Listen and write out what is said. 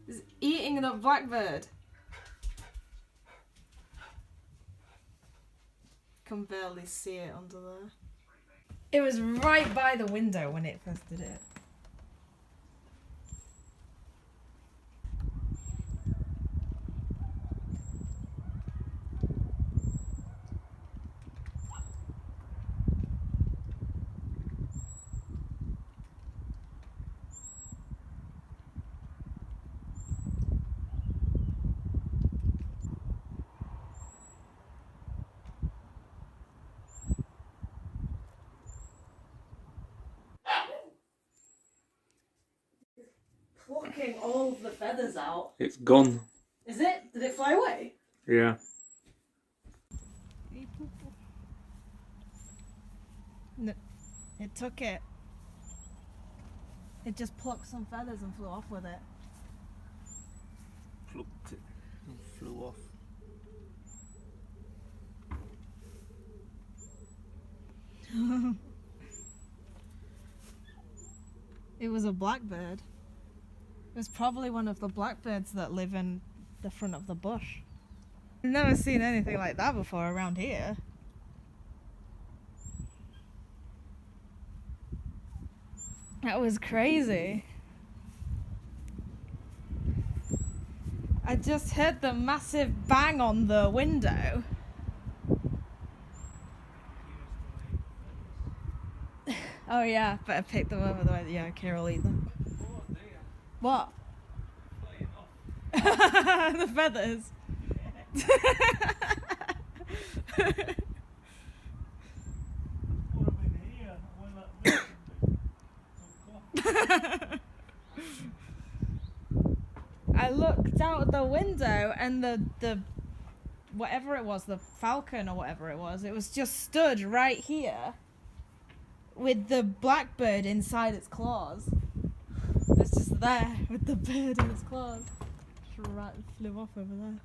It's eating the blackbird. Can barely see it under there. It was right by the window when it first did it. Plucking all of the feathers out. It's gone. Is it? Did it fly away? Yeah. No, it took it. It just plucked some feathers and flew off with it. Plucked it and flew off. It was a blackbird. It was probably one of the blackbirds that live in the front of the bush. I've never seen anything like that before around here. That was crazy. I just heard the massive bang on the window. Oh yeah, better pick them up otherwise yeah, Kira will eat them. What? The feathers. I looked out the window and the whatever it was, the falcon or whatever it was just stood right here with the blackbird inside its claws. It's just there with the bird in its claws. Just flew off over there.